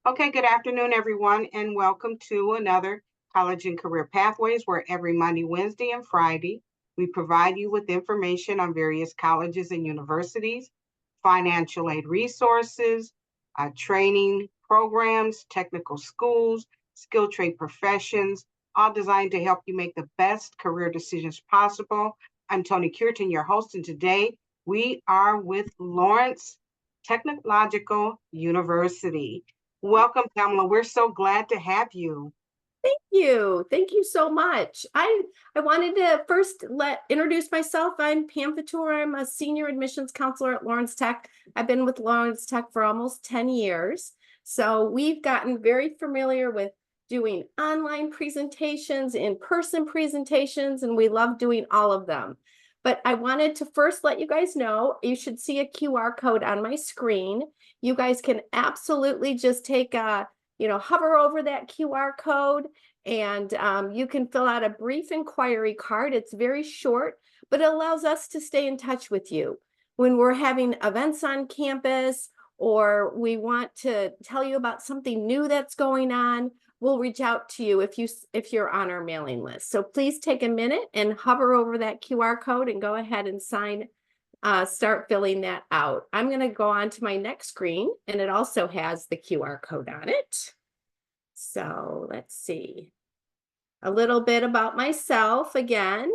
Okay, good afternoon, everyone, and welcome to another College and Career Pathways, where every Monday, Wednesday, and Friday, we provide you with information on various colleges and universities, financial aid resources, training programs, technical schools, skilled trade professions, all designed to help you make the best career decisions possible. I'm Toni Cureton, your host, and today we are with Lawrence Technological University. Welcome, Pamela. We're so glad to have you. Thank you. Thank you so much. I wanted to first introduce myself. I'm Pam Fatur. I'm a senior admissions counselor at Lawrence Tech. I've been with Lawrence Tech for almost 10 years. So we've gotten very familiar with doing online presentations, in-person presentations, and we love doing all of them. But I wanted to first let you guys know, you should see a QR code on my screen. You guys can absolutely just take a hover over that QR code and you can fill out a brief inquiry card. It's very short, but it allows us to stay in touch with you when we're having events on campus or we want to tell you about something new that's going on. We'll reach out to you if you're on our mailing list. So please take a minute and hover over that QR code and go ahead and start filling that out. I'm going to go on to my next screen, and it also has the QR code on it. So let's see. A little bit about myself again.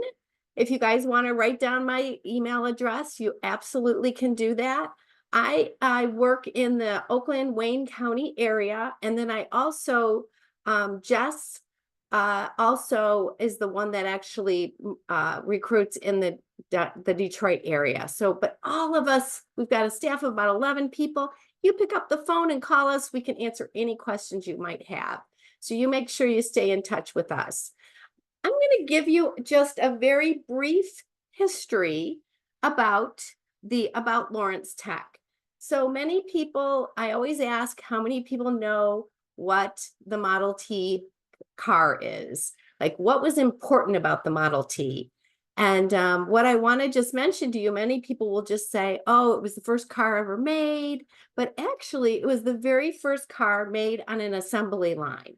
If you guys want to write down my email address, you absolutely can do that. I work in the Oakland, Wayne County area, and then I also, Jess also is the one that actually recruits in the Detroit area. So, but all of us, we've got a staff of about 11 people. You pick up the phone and call us. We can answer any questions you might have. So you make sure you stay in touch with us. I'm going to give you just a very brief history about Lawrence Tech. So many people, I always ask how many people know what the Model T car is, like what was important about the Model T. And what I want to just mention to you, many people will just say, oh, it was the first car ever made, but actually it was the very first car made on an assembly line.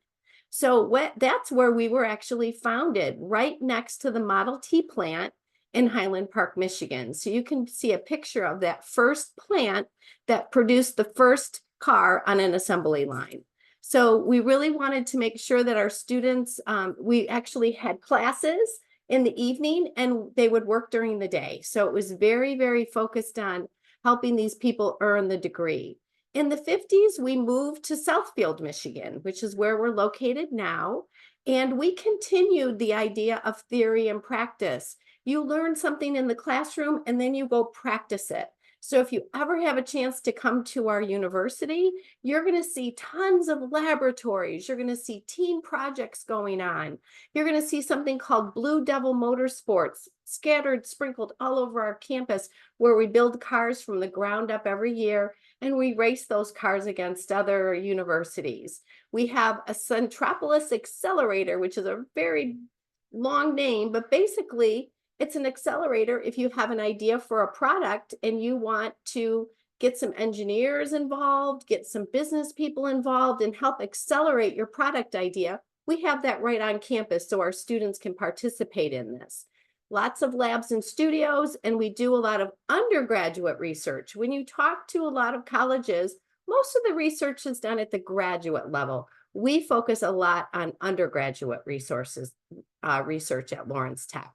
So that's where we were actually founded, right next to the Model T plant in Highland Park, Michigan. So you can see a picture of that first plant that produced the first car on an assembly line. So we really wanted to make sure that our students, we actually had classes in the evening and they would work during the day. So it was very, very focused on helping these people earn the degree. In the 50s, we moved to Southfield, Michigan, which is where we're located now. And we continued the idea of theory and practice. You learn something in the classroom and then you go practice it. So if you ever have a chance to come to our university, you're going to see tons of laboratories. You're going to see team projects going on. You're going to see something called Blue Devil Motorsports sprinkled all over our campus, where we build cars from the ground up every year and we race those cars against other universities. We have a Centropolis Accelerator, which is a very long name, but basically it's an accelerator if you have an idea for a product and you want to get some engineers involved, get some business people involved, and help accelerate your product idea. We have that right on campus so our students can participate in this. Lots of labs and studios, and we do a lot of undergraduate research. When you talk to a lot of colleges, most of the research is done at the graduate level. We focus a lot on undergraduate research at Lawrence Tech.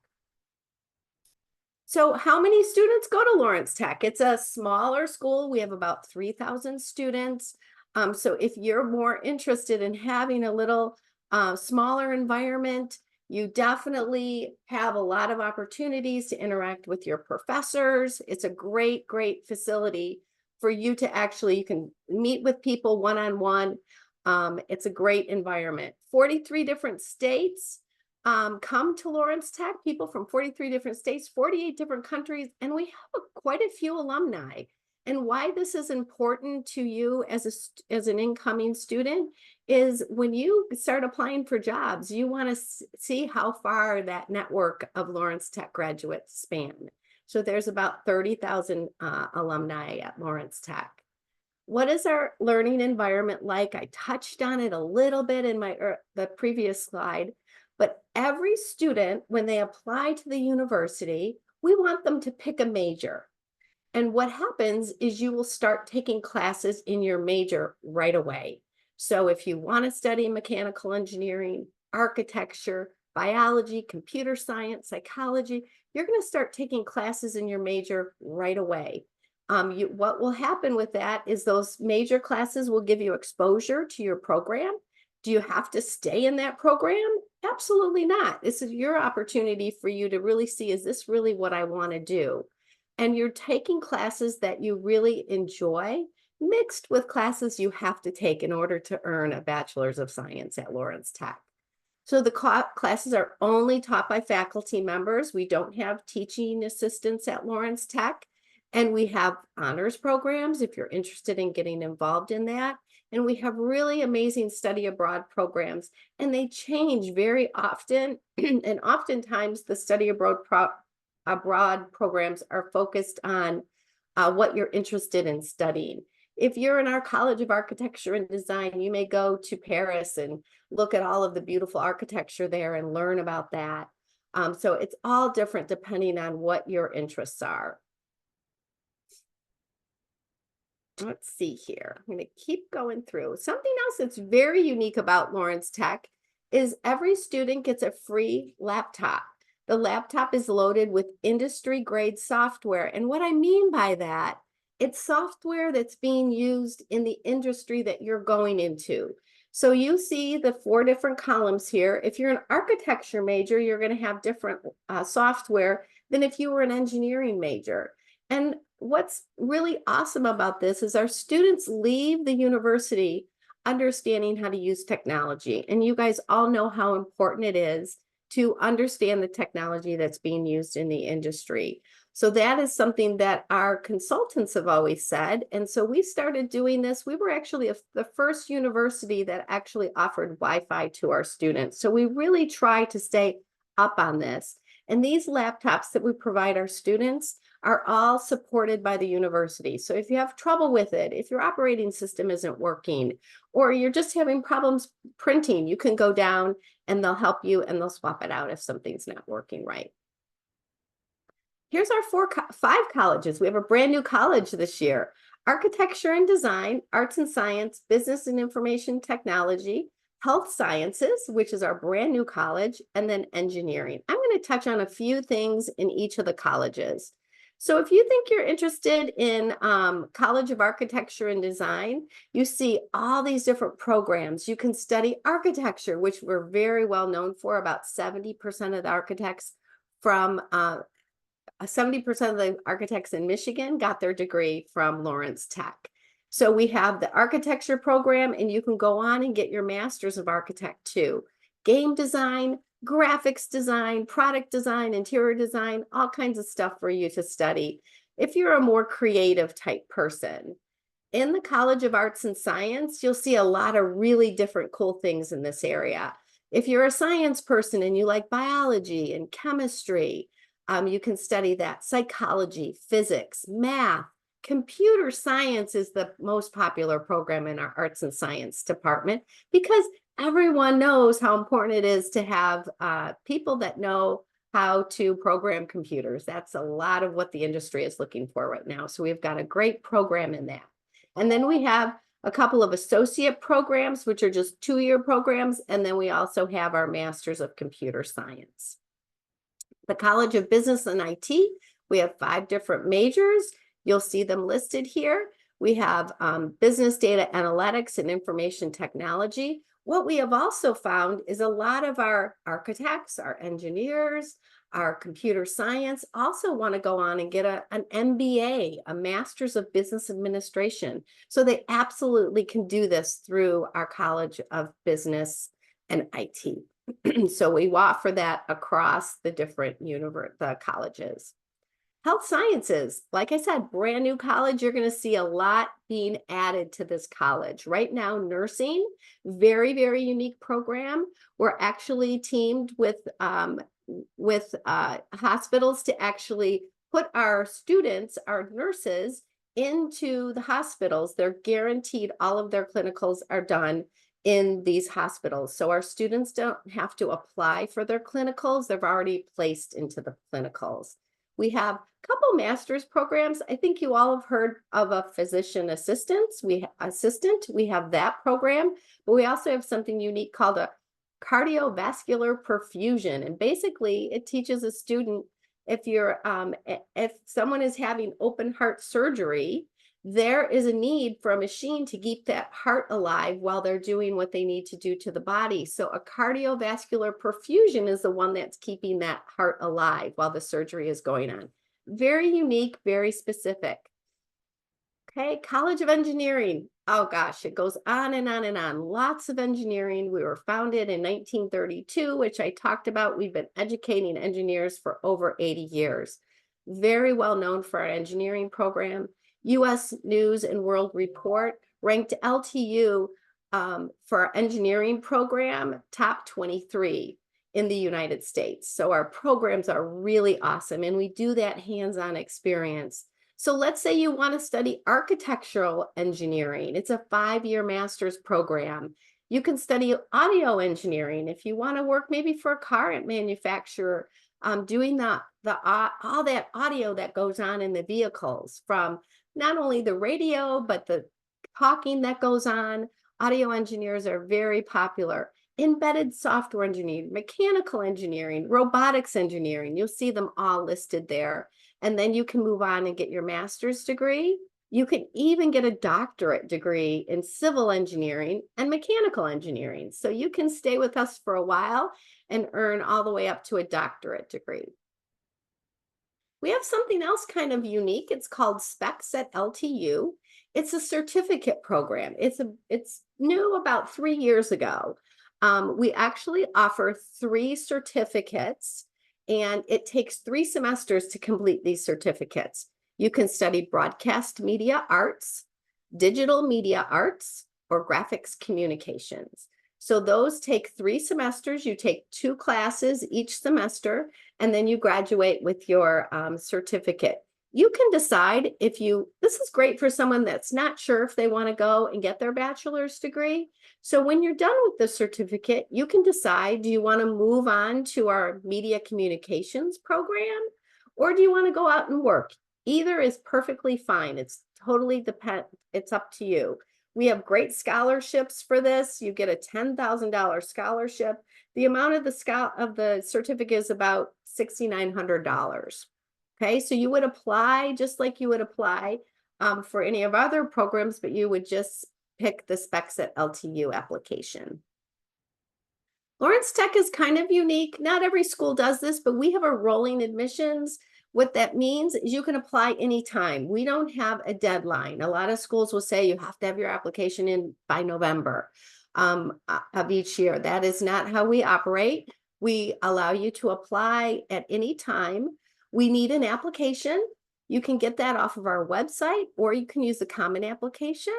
So how many students go to Lawrence Tech? It's a smaller school. We have about 3,000 students. So if you're more interested in having a little smaller environment, you definitely have a lot of opportunities to interact with your professors. It's a great, great facility for you to actually, you can meet with people one-on-one. It's a great environment. 43 different states come to Lawrence Tech, people from 43 different states, 48 different countries, and we have quite a few alumni. And why this is important to you as an incoming student is when you start applying for jobs, you want to see how far that network of Lawrence Tech graduates span. So there's about 30,000 alumni at Lawrence Tech. What is our learning environment like? I touched on it a little bit in the previous slide, but every student, when they apply to the university, we want them to pick a major. And what happens is you will start taking classes in your major right away. So if you want to study mechanical engineering, architecture, biology, computer science, psychology, you're going to start taking classes in your major right away. What will happen with that is those major classes will give you exposure to your program. Do you have to stay in that program? Absolutely not. This is your opportunity for you to really see, is this really what I want to do? And you're taking classes that you really enjoy, mixed with classes you have to take in order to earn a Bachelor's of Science at Lawrence Tech. So the classes are only taught by faculty members. We don't have teaching assistants at Lawrence Tech. And we have honors programs if you're interested in getting involved in that. And we have really amazing study abroad programs, and they change very often. And oftentimes the study abroad programs are focused on what you're interested in studying. If you're in our College of Architecture and Design, you may go to Paris and look at all of the beautiful architecture there and learn about that. So it's all different depending on what your interests are. Let's see here. I'm going to keep going through. Something else that's very unique about Lawrence Tech is every student gets a free laptop. The laptop is loaded with industry grade software. And what I mean by that, it's software that's being used in the industry that you're going into. So you see the 4 different columns here. If you're an architecture major, you're going to have different software than if you were an engineering major. And what's really awesome about this is our students leave the university understanding how to use technology. And you guys all know how important it is to understand the technology that's being used in the industry. So that is something that our consultants have always said. And so we started doing this. We were actually the first university that actually offered Wi-Fi to our students. So we really try to stay up on this. And these laptops that we provide our students are all supported by the university. So if you have trouble with it, if your operating system isn't working, or you're just having problems printing, you can go down and they'll help you and they'll swap it out if something's not working right. Here's our 5 colleges. We have a brand new college this year: Architecture and Design, Arts and Science, Business and Information Technology, Health Sciences, which is our brand new college, and then Engineering. I'm going to touch on a few things in each of the colleges. So if you think you're interested in College of Architecture and Design, you see all these different programs. You can study architecture, which we're very well known for. About 70% of the architects from 70% of the architects in Michigan got their degree from Lawrence Tech. So we have the architecture program, and you can go on and get your master's of architect too. Game design, graphics design, product design, interior design, all kinds of stuff for you to study if you're a more creative type person. In the College of Arts and Science, you'll see a lot of really different cool things in this area. If you're a science person and you like biology and chemistry, you can study that. Psychology, physics, math, computer science is the most popular program in our arts and science department because everyone knows how important it is to have people that know how to program computers. That's a lot of what the industry is looking for right now. So we've got a great program in that. And then we have a couple of associate programs, which are just 2-year programs. And then we also have our Masters of Computer Science. The College of Business and IT, we have 5 different majors. You'll see them listed here. We have business data analytics and information technology. What we have also found is a lot of our architects, our engineers, our computer science also want to go on and get an MBA, a Master's of Business Administration. So they absolutely can do this through our College of Business and IT. So we offer that across the different colleges. Health Sciences, like I said, brand new college. You're going to see a lot being added to this college. Right now, nursing, very, very unique program. We're actually teamed with hospitals to actually put our students, our nurses, into the hospitals. They're guaranteed all of their clinicals are done in these hospitals. So our students don't have to apply for their clinicals. They're already placed into the clinicals. We have a couple master's programs. I think you all have heard of a physician assistant. We have that program, but we also have something unique called a cardiovascular perfusion. And basically it teaches a student, if someone is having open heart surgery, there is a need for a machine to keep that heart alive while they're doing what they need to do to the body. So a cardiovascular perfusion is the one that's keeping that heart alive while the surgery is going on. Very unique, very specific. Okay, College of Engineering. Oh gosh, it goes on and on and on. Lots of engineering. We were founded in 1932, which I talked about. We've been educating engineers for over 80 years. Very well known for our engineering program. U.S. News and World Report ranked LTU for our engineering program top 23 in the United States. So our programs are really awesome, and we do that hands-on experience. So let's say you want to study architectural engineering. It's a 5-year master's program. You can study audio engineering if you want to work maybe for a car manufacturer, doing all that audio that goes on in the vehicles, from not only the radio, but the talking that goes on. Audio engineers are very popular. Embedded software engineering, mechanical engineering, robotics engineering. You'll see them all listed there. And then you can move on and get your master's degree. You can even get a doctorate degree in civil engineering and mechanical engineering. So you can stay with us for a while and earn all the way up to a doctorate degree. We have something else kind of unique. It's called Specs at LTU. It's a certificate program. It's new about 3 years ago. We actually offer 3 certificates, and it takes 3 semesters to complete these certificates. You can study broadcast media arts, digital media arts, or graphics communications. So those take 3 semesters. You take 2 classes each semester, and then you graduate with your certificate. You can decide this is great for someone that's not sure if they want to go and get their bachelor's degree. So when you're done with the certificate, you can decide, do you want to move on to our media communications program, or do you want to go out and work? Either is perfectly fine. It's totally it's up to you. We have great scholarships for this. You get a $10,000 scholarship. The amount of the certificate is about $6,900. Okay, so you would apply just like you would apply for any of our other programs, but you would just pick the Specs at LTU application. Lawrence Tech is kind of unique. Not every school does this, but we have a rolling admissions. What that means is you can apply anytime. We don't have a deadline. A lot of schools will say you have to have your application in by November of each year. That is not how we operate. We allow you to apply at any time. We need an application. You can get that off of our website, or you can use the common application.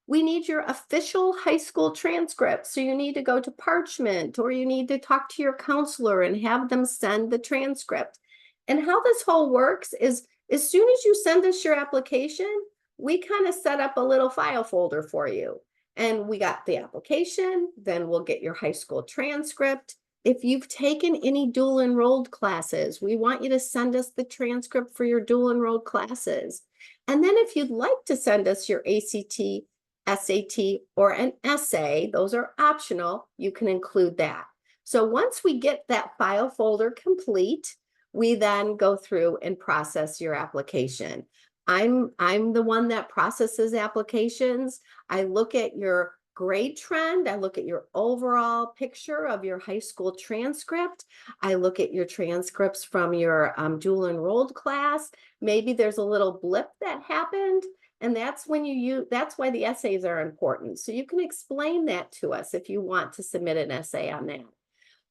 We need your official high school transcript. So you need to go to Parchment, or you need to talk to your counselor and have them send the transcript. And how this whole works is, as soon as you send us your application, we kind of set up a little file folder for you. And we got the application, then we'll get your high school transcript. If you've taken any dual enrolled classes, we want you to send us the transcript for your dual enrolled classes. And then if you'd like to send us your ACT, SAT, or an essay, those are optional, you can include that. So once we get that file folder complete, we then go through and process your application. I'm the one that processes applications. I look at your grade trend. I look at your overall picture of your high school transcript. I look at your transcripts from your dual enrolled class. Maybe there's a little blip that happened, and that's when that's why the essays are important. So you can explain that to us if you want to submit an essay on that.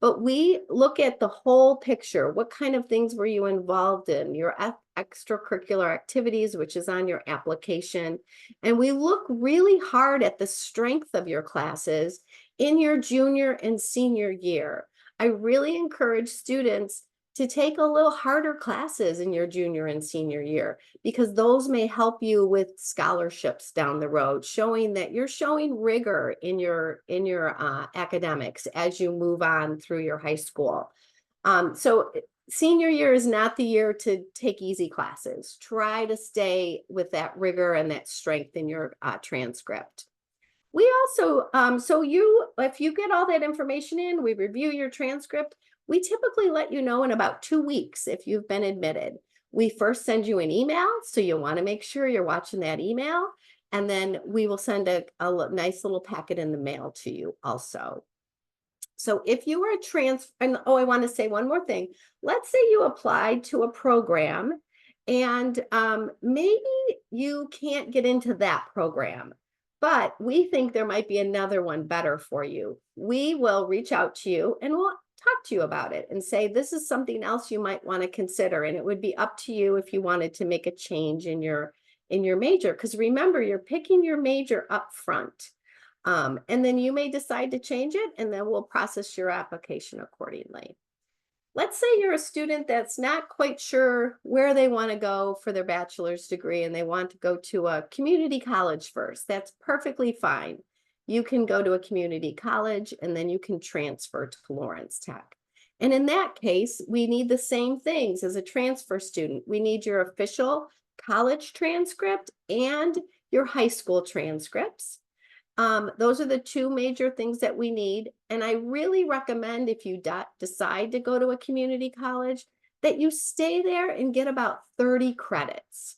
But we look at the whole picture. What kind of things were you involved in? Your extracurricular activities, which is on your application. And we look really hard at the strength of your classes in your junior and senior year. I really encourage students to take a little harder classes in your junior and senior year, because those may help you with scholarships down the road, showing that you're showing rigor in your academics as you move on through your high school. So senior year is not the year to take easy classes. Try to stay with that rigor and that strength in your transcript. We also, if you get all that information in, we review your transcript. We typically let you know in about 2 weeks if you've been admitted. We first send you an email, so you'll want to make sure you're watching that email. And then we will send a nice little packet in the mail to you also. So if you are and I want to say one more thing. Let's say you applied to a program and maybe you can't get into that program, but we think there might be another one better for you. We will reach out to you and we'll talk to you about it and say, this is something else you might want to consider. And it would be up to you if you wanted to make a change in your major. Because remember, you're picking your major up front. And then you may decide to change it, and then we'll process your application accordingly. Let's say you're a student that's not quite sure where they want to go for their bachelor's degree and they want to go to a community college first. That's perfectly fine. You can go to a community college and then you can transfer to Lawrence Tech. And in that case, we need the same things as a transfer student. We need your official college transcript and your high school transcripts. Those are the two major things that we need. And I really recommend, if you decide to go to a community college, that you stay there and get about 30 credits.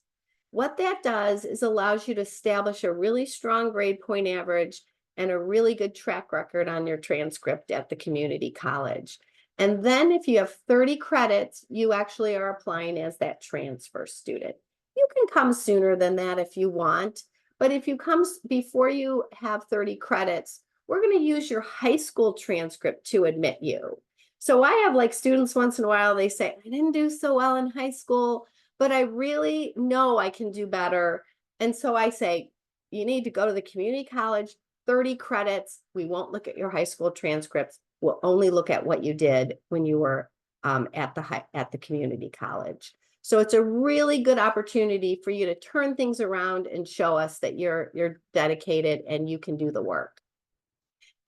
What that does is allows you to establish a really strong grade point average and a really good track record on your transcript at the community college. And then if you have 30 credits, you actually are applying as that transfer student. You can come sooner than that if you want. But if you come before you have 30 credits, we're going to use your high school transcript to admit you. So I have like students once in a while, they say, I didn't do so well in high school, but I really know I can do better. And so I say, you need to go to the community college, 30 credits. We won't look at your high school transcripts. We'll only look at what you did when you were at the community college. So it's a really good opportunity for you to turn things around and show us that you're dedicated and you can do the work.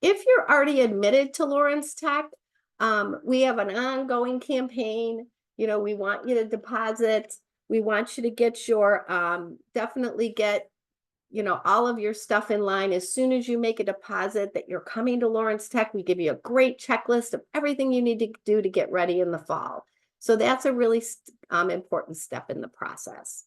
If you're already admitted to Lawrence Tech, we have an ongoing campaign. We want you to deposit. We want you to get your, definitely get, all of your stuff in line. As soon as you make a deposit that you're coming to Lawrence Tech, we give you a great checklist of everything you need to do to get ready in the fall. So that's a really important step in the process.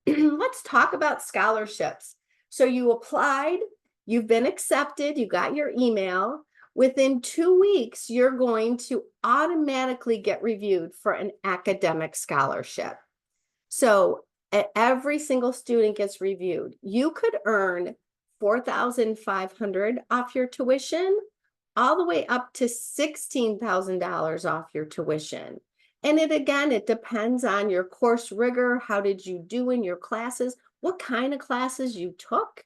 Let's talk about scholarships. So you applied, you've been accepted, you got your email. Within 2 weeks, you're going to automatically get reviewed for an academic scholarship. So every single student gets reviewed. You could earn $4,500 off your tuition, all the way up to $16,000 off your tuition. And it depends on your course rigor. How did you do in your classes? What kind of classes you took?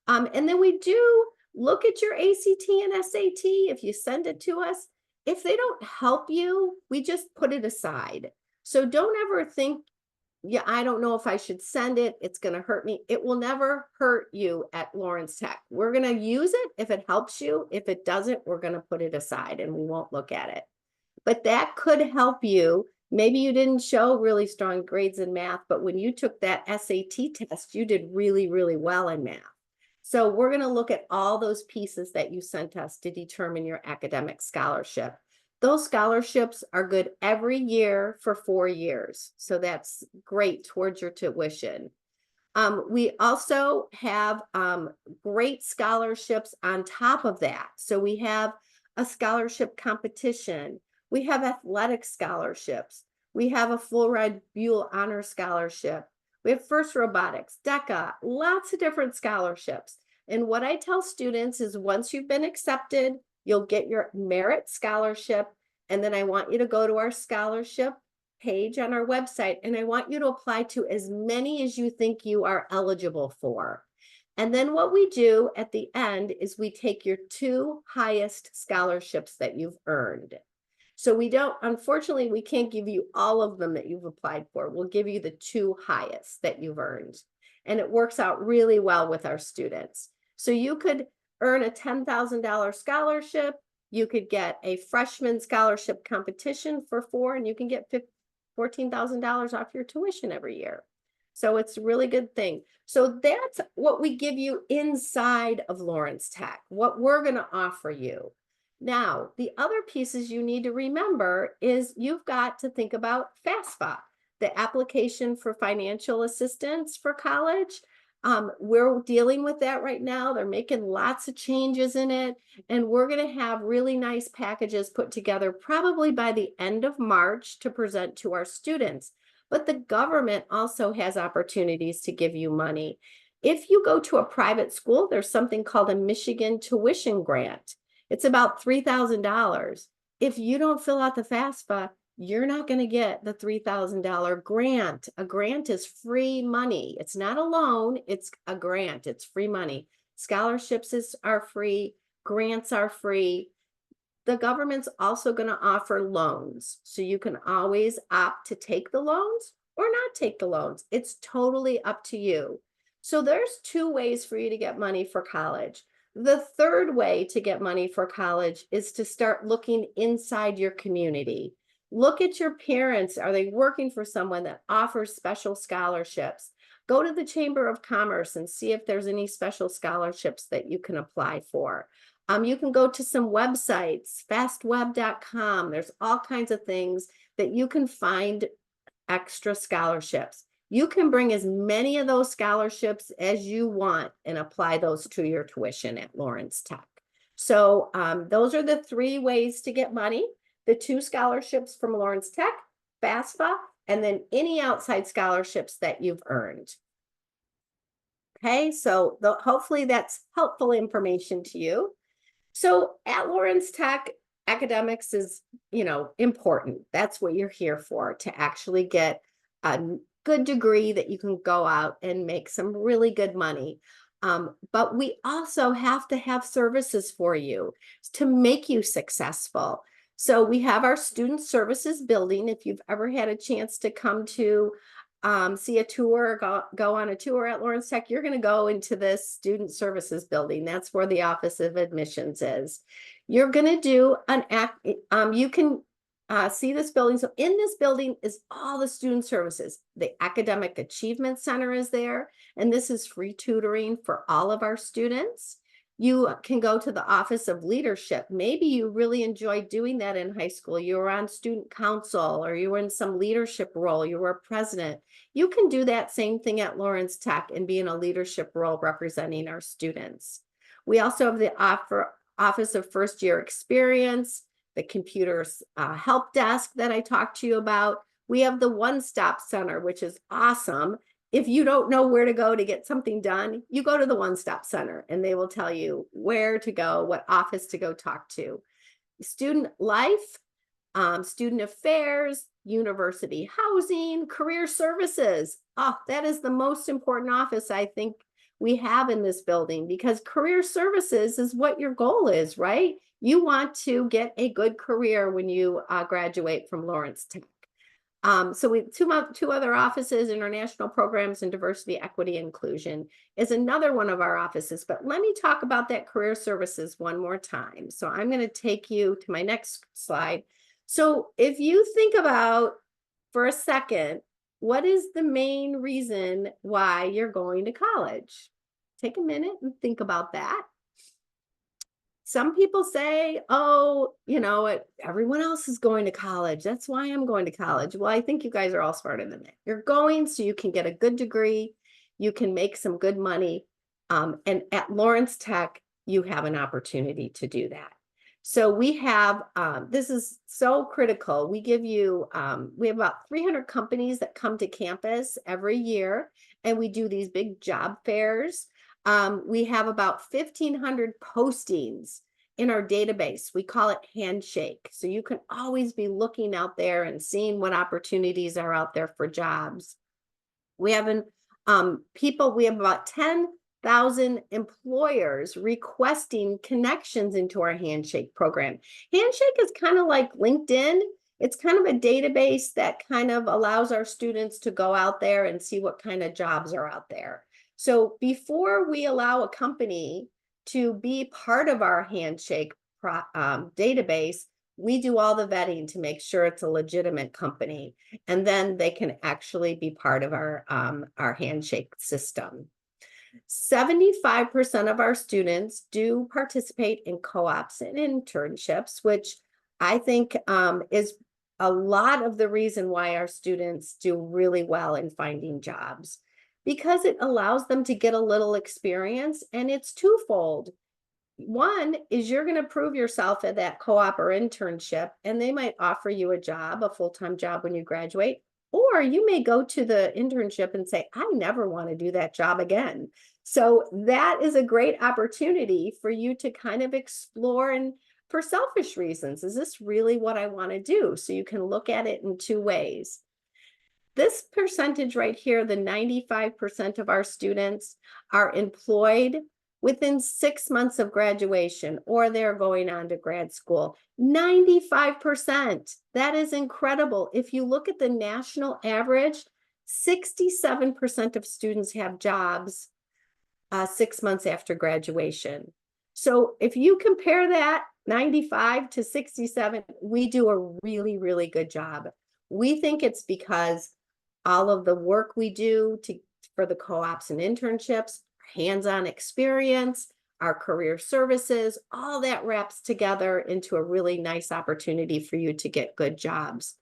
And then we do look at your ACT and SAT if you send it to us. If they don't help you, we just put it aside. So don't ever think, yeah, I don't know if I should send it. It's going to hurt me. It will never hurt you at Lawrence Tech. We're going to use it if it helps you. If it doesn't, we're going to put it aside and we won't look at it. But that could help you. Maybe you didn't show really strong grades in math, but when you took that SAT test, you did really, really well in math. So we're going to look at all those pieces that you sent us to determine your academic scholarship. Those scholarships are good every year for 4 years. So that's great towards your tuition. We also have great scholarships on top of that. So we have a scholarship competition. We have athletic scholarships. We have a full ride Buell Honor Scholarship. We have FIRST Robotics, DECA, lots of different scholarships. And what I tell students is once you've been accepted, you'll get your merit scholarship. And then I want you to go to our scholarship page on our website. And I want you to apply to as many as you think you are eligible for. And then what we do at the end is we take your 2 highest scholarships that you've earned. So unfortunately, we can't give you all of them that you've applied for. We'll give you the 2 highest that you've earned. And it works out really well with our students. So you could earn a $10,000 scholarship. You could get a freshman scholarship competition for 4, and you can get $14,000 off your tuition every year. So it's a really good thing. So that's what we give you inside of Lawrence Tech, what we're going to offer you. Now, the other pieces you need to remember is you've got to think about FAFSA, the application for financial assistance for college. We're dealing with that right now. They're making lots of changes in it, and we're going to have really nice packages put together probably by the end of March to present to our students. But the government also has opportunities to give you money. If you go to a private school, there's something called a Michigan tuition grant. It's about $3,000. If you don't fill out the FAFSA, you're not going to get the $3,000 grant. A grant is free money. It's not a loan, it's a grant. It's free money. Scholarships are free, grants are free. The government's also going to offer loans. So you can always opt to take the loans or not take the loans. It's totally up to you. So there's 2 ways for you to get money for college. The third way to get money for college is to start looking inside your community. Look at your parents. Are they working for someone that offers special scholarships? Go to the Chamber of Commerce and see if there's any special scholarships that you can apply for. You can go to some websites, fastweb.com. There's all kinds of things that you can find extra scholarships. You can bring as many of those scholarships as you want and apply those to your tuition at Lawrence Tech. So those are the 3 ways to get money: the 2 scholarships from Lawrence Tech, FAFSA, and then any outside scholarships that you've earned. Okay, so hopefully that's helpful information to you. So at Lawrence Tech, academics is, important. That's what you're here for, to actually get a good degree that you can go out and make some really good money. But we also have to have services for you to make you successful. So we have our student services building. If you've ever had a chance to come to see a tour, go on a tour at Lawrence Tech, you're going to go into this student services building. That's where the Office of Admissions is. You're going to do you can see this building. So in this building is all the student services. The Academic Achievement Center is there, and this is free tutoring for all of our students. You can go to the Office of Leadership. Maybe you really enjoyed doing that in high school. You were on student council, or you were in some leadership role. You were a president. You can do that same thing at Lawrence Tech and be in a leadership role representing our students. We also have the Office of First Year Experience, the computers help desk that I talked to you about. We have the one-stop center, which is awesome. If you don't know where to go to get something done, you go to the one-stop center and they will tell you where to go, what office to go talk to. Student life, student affairs, university housing, career services. Oh, that is the most important office I think we have in this building, because career services is what your goal is, right? You want to get a good career when you graduate from Lawrence Tech. So we two other offices: international programs and diversity, equity, inclusion is another one of our offices. But let me talk about that career services one more time. So I'm going to take you to my next slide. So if you think about for a second, what is the main reason why you're going to college? Take a minute and think about that. Some people say, oh, everyone else is going to college. That's why I'm going to college. Well, I think you guys are all smarter than that. You're going so you can get a good degree, you can make some good money. And at Lawrence Tech, you have an opportunity to do that. So we have, this is so critical. We give you, we have about 300 companies that come to campus every year, and we do these big job fairs. We have about 1,500 postings in our database. We call it Handshake. So you can always be looking out there and seeing what opportunities are out there for jobs. We have we have about 10 1,000 employers requesting connections into our Handshake program. Handshake is kind of like LinkedIn. It's kind of a database that kind of allows our students to go out there and see what kind of jobs are out there. So before we allow a company to be part of our Handshake database, we do all the vetting to make sure it's a legitimate company, and then they can actually be part of our Handshake system. 75% of our students do participate in co-ops and internships, which I think is a lot of the reason why our students do really well in finding jobs, because it allows them to get a little experience, and it's twofold. One is you're going to prove yourself at that co-op or internship, and they might offer you a job, a full-time job when you graduate. Or you may go to the internship and say, I never want to do that job again. So that is a great opportunity for you to kind of explore, and for selfish reasons, is this really what I want to do? So you can look at it in two ways. This percentage right here, the 95% of our students are employed within 6 months of graduation, or they're going on to grad school. 95%. That is incredible. If you look at the national average, 67% of students have jobs 6 months after graduation. So if you compare that 95 to 67, we do a really, really good job. We think it's because all of the work we do for the co-ops and internships, hands-on experience, our career services, all that wraps together into a really nice opportunity for you to get good jobs.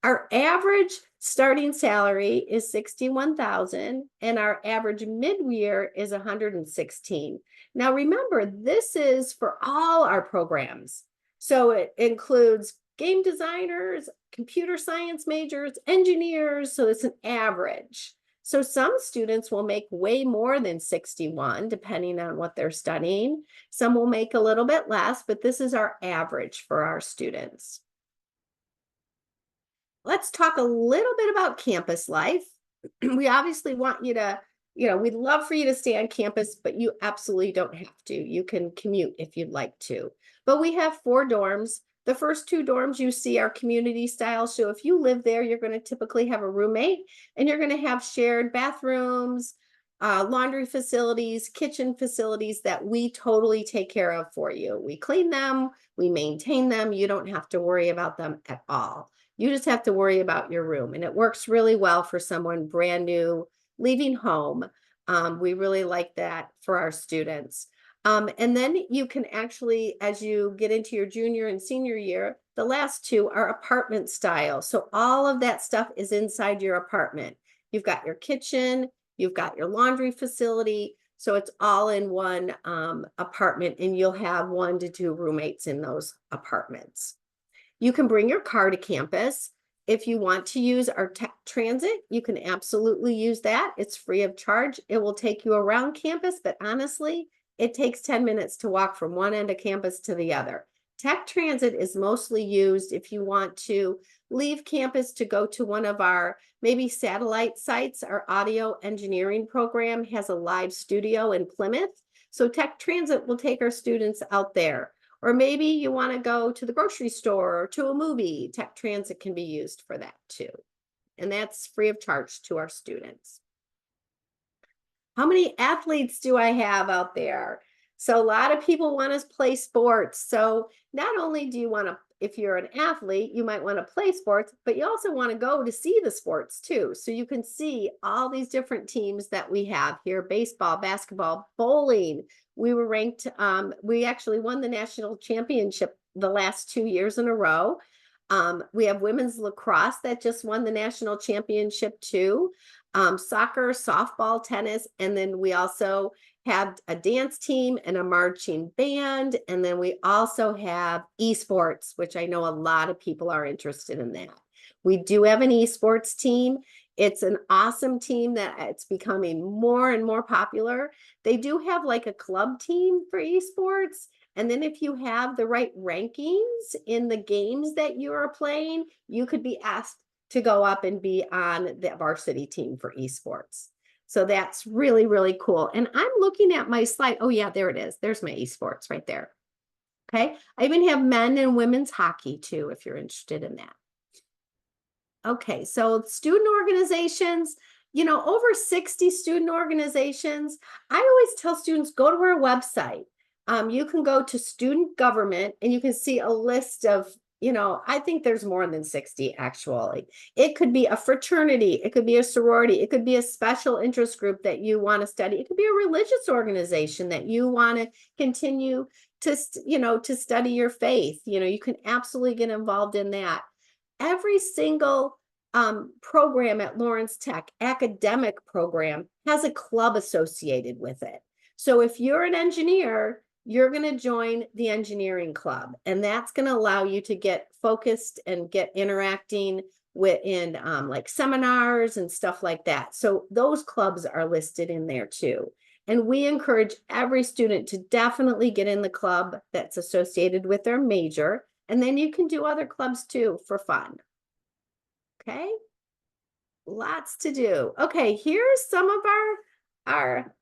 Our average starting salary is $61,000, and our average mid-year is $116,000. Now remember, this is for all our programs. So it includes game designers, computer science majors, engineers, so it's an average. So some students will make way more than 61, depending on what they're studying. Some will make a little bit less, but this is our average for our students. Let's talk a little bit about campus life. We obviously want you to, we'd love for you to stay on campus, but you absolutely don't have to. You can commute if you'd like to. But we have 4 dorms. The first 2 dorms you see are community style. So if you live there, you're going to typically have a roommate, and you're going to have shared bathrooms, laundry facilities, kitchen facilities that we totally take care of for you. We clean them, we maintain them. You don't have to worry about them at all. You just have to worry about your room, and it works really well for someone brand new leaving home. We really like that for our students. And then you can actually, as you get into your junior and senior year, the last 2 are apartment style. So all of that stuff is inside your apartment. You've got your kitchen, you've got your laundry facility. So it's all in one apartment, and you'll have 1 to 2 roommates in those apartments. You can bring your car to campus. If you want to use our tech transit, you can absolutely use that. It's free of charge. It will take you around campus, but honestly, it takes 10 minutes to walk from one end of campus to the other. Tech transit is mostly used if you want to leave campus to go to one of our maybe satellite sites. Our audio engineering program has a live studio in Plymouth. So tech transit will take our students out there. Or maybe you want to go to the grocery store or to a movie. Tech transit can be used for that too. And that's free of charge to our students. How many athletes do I have out there? So a lot of people want to play sports. So not only do you want to, if you're an athlete, you might want to play sports, but you also want to go to see the sports too. So you can see all these different teams that we have here: baseball, basketball, bowling. We were ranked, we actually won the national championship the last 2 years in a row. We have women's lacrosse that just won the national championship too. Soccer, softball, tennis, and then we also have a dance team and a marching band. And then we also have esports, which I know a lot of people are interested in that. We do have an esports team. It's an awesome team that it's becoming more and more popular. They do have like a club team for esports. And then if you have the right rankings in the games that you are playing, you could be asked to go up and be on the varsity team for esports. So that's really, really cool. And I'm looking at my slide. Oh yeah, there it is. There's my esports right there. Okay. I even have men and women's hockey too, if you're interested in that. Okay, so student organizations, over 60 student organizations. I always tell students, go to our website. You can go to student government and you can see a list of, I think there's more than 60 actually. It could be a fraternity, it could be a sorority, it could be a special interest group that you want to study. It could be a religious organization that you want to continue to, to study your faith. You can absolutely get involved in that. Every single program at Lawrence Tech, academic program, has a club associated with it. So if you're an engineer, you're going to join the engineering club, and that's going to allow you to get focused and get interacting in like seminars and stuff like that. So those clubs are listed in there too. And we encourage every student to definitely get in the club that's associated with their major. And then you can do other clubs too for fun. Okay. Lots to do. Okay, here's some of our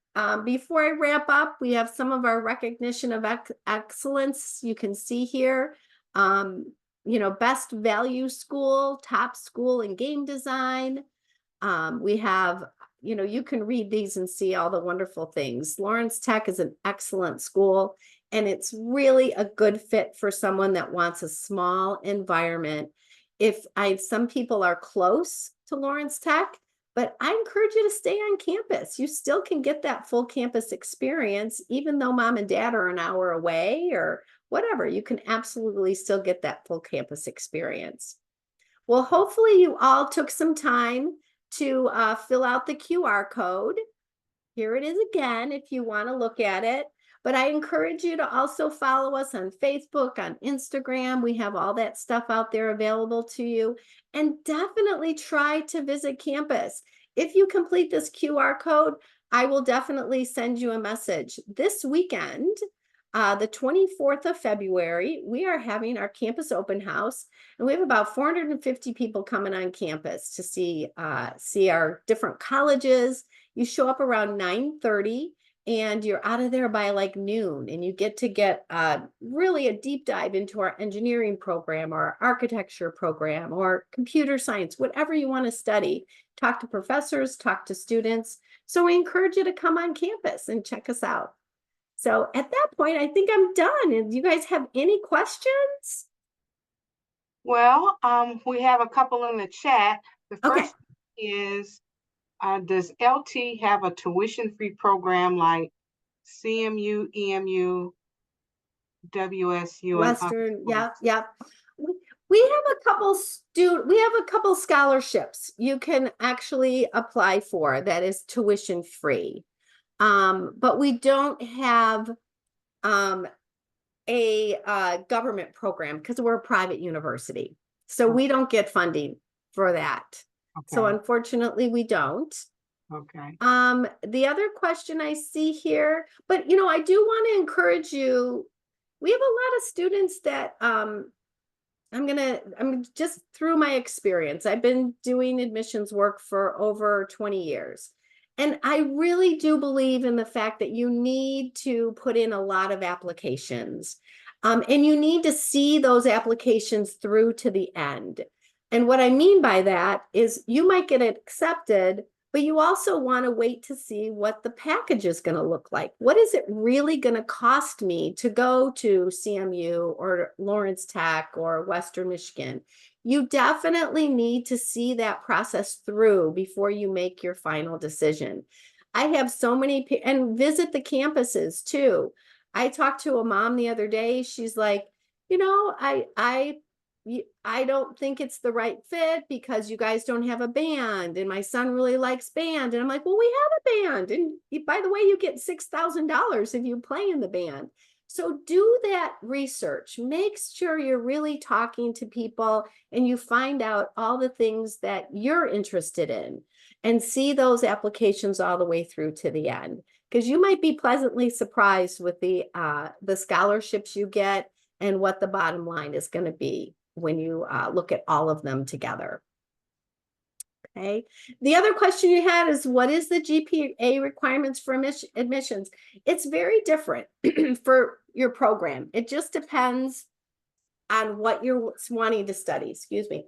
before I wrap up, we have some of our recognition of excellence. You can see here, best value school, top school in game design. We have, you can read these and see all the wonderful things. Lawrence Tech is an excellent school, and it's really a good fit for someone that wants a small environment. Some people are close to Lawrence Tech, but I encourage you to stay on campus. You still can get that full campus experience, even though mom and dad are an hour away or whatever. You can absolutely still get that full campus experience. Well, hopefully you all took some time to fill out the QR code. Here it is again, if you want to look at it. But I encourage you to also follow us on Facebook, on Instagram. We have all that stuff out there available to you. And definitely try to visit campus. If you complete this QR code, I will definitely send you a message. This weekend, the 24th of February, we are having our campus open house, and we have about 450 people coming on campus to see our different colleges. You show up around 9:30 and you're out of there by like noon, and you get really a deep dive into our engineering program or our architecture program or computer science, whatever you want to study. Talk to professors, talk to students. So we encourage you to come on campus and check us out. So at that point, I think I'm done. And do you guys have any questions? Well, we have a couple in the chat. The Okay. first is, does LT have a tuition-free program like CMU, EMU, WSU, and Western, yeah. We have a couple scholarships you can actually apply for that is tuition free. But we don't have a government program because we're a private university. So we don't get funding for that. So Okay. unfortunately, we don't. Okay. The other question I see here, but I do want to encourage you. We have a lot of students that I'm just through my experience. I've been doing admissions work for over 20 years. And I really do believe in the fact that you need to put in a lot of applications. And you need to see those applications through to the end. And what I mean by that is you might get accepted, but you also want to wait to see what the package is going to look like. What is it really going to cost me to go to CMU or Lawrence Tech or Western Michigan? You definitely need to see that process through before you make your final decision. I have so many, and visit the campuses too. I talked to a mom the other day. She's like, I don't think it's the right fit because you guys don't have a band, and my son really likes band. And I'm like, well, we have a band, and by the way, you get $6,000 if you play in the band. So do that research. Make sure you're really talking to people and you find out all the things that you're interested in, and see those applications all the way through to the end, because you might be pleasantly surprised with the scholarships you get and what the bottom line is going to be when you look at all of them together. Okay. The other question you had is, what is the GPA requirements for admissions? It's very different for your program. It just depends on what you're wanting to study. Excuse me.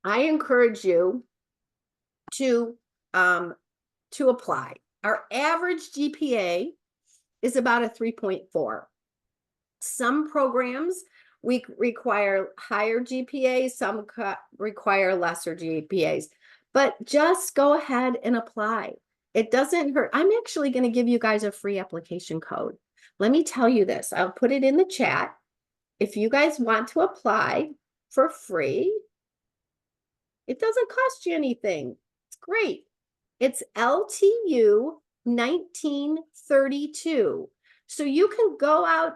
I encourage you to apply. Our average GPA is about a 3.4. Some programs we require higher GPAs, some require lesser GPAs, but just go ahead and apply. It doesn't hurt. I'm actually going to give you guys a free application code. Let me tell you this. I'll put it in the chat. If you guys want to apply for free, it doesn't cost you anything. It's great. It's LTU 1932. So you can go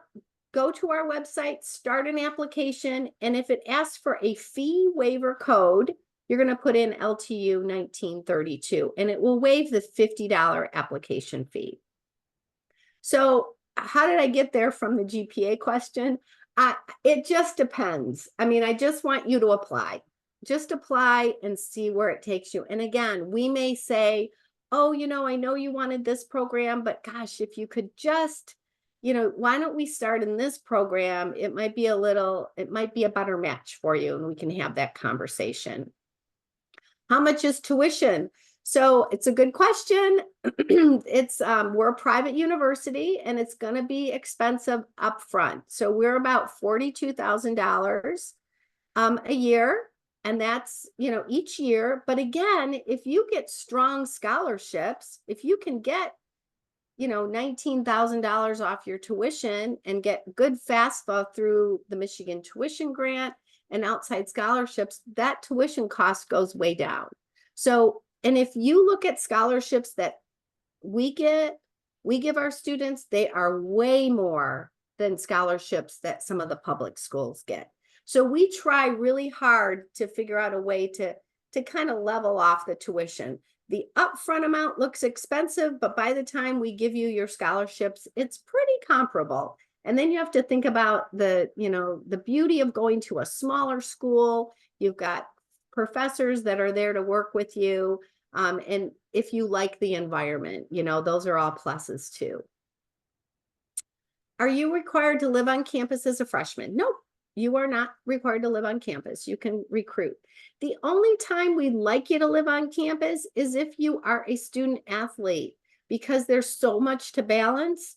to our website, start an application, and if it asks for a fee waiver code, you're going to put in LTU 1932, and it will waive the $50 application fee. So how did I get there from the GPA question? It just depends. I mean, I just want you to apply. Just apply and see where it takes you. And again, we may say, oh, I know you wanted this program, but gosh, if you could just, why don't we start in this program? It might be a better match for you, and we can have that conversation. How much is tuition? So it's a good question. We're a private university, and it's going to be expensive upfront. So we're about $42,000 a year. And that's, each year. But again, if you get strong scholarships, if you can get, $19,000 off your tuition and get good FAFSA through the Michigan Tuition Grant and outside scholarships, that tuition cost goes way down. So, and if you look at scholarships that we give our students, they are way more than scholarships that some of the public schools get. So we try really hard to figure out a way to kind of level off the tuition. The upfront amount looks expensive, but by the time we give you your scholarships, it's pretty comparable. And then you have to think about the beauty of going to a smaller school. You've got professors that are there to work with you. And if you like the environment, those are all pluses too. Are you required to live on campus as a freshman? Nope. You are not required to live on campus. You can recruit. The only time we'd like you to live on campus is if you are a student athlete, because there's so much to balance.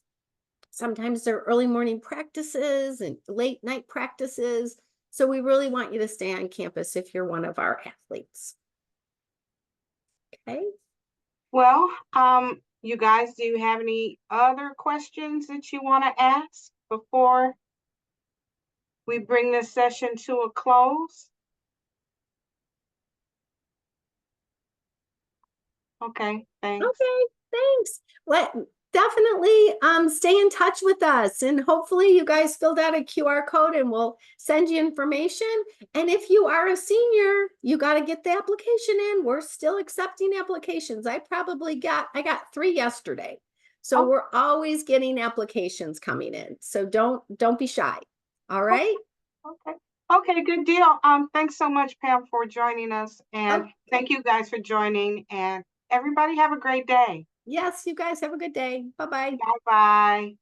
Sometimes there are early morning practices and late night practices. So we really want you to stay on campus if you're one of our athletes. Okay. Well, you guys, do you have any other questions that you want to ask before we bring this session to a close? Okay, thanks. Okay, thanks. Definitely stay in touch with us, and hopefully you guys filled out a QR code and we'll send you information. And if you are a senior, you got to get the application in. We're still accepting applications. I got 3 yesterday. So we're always getting applications coming in. So don't be shy. All right. Okay, good deal. Thanks so much, Pam, for joining us, and thank you guys for joining, and everybody have a great day. Yes, you guys have a good day. Bye-bye. Bye-bye.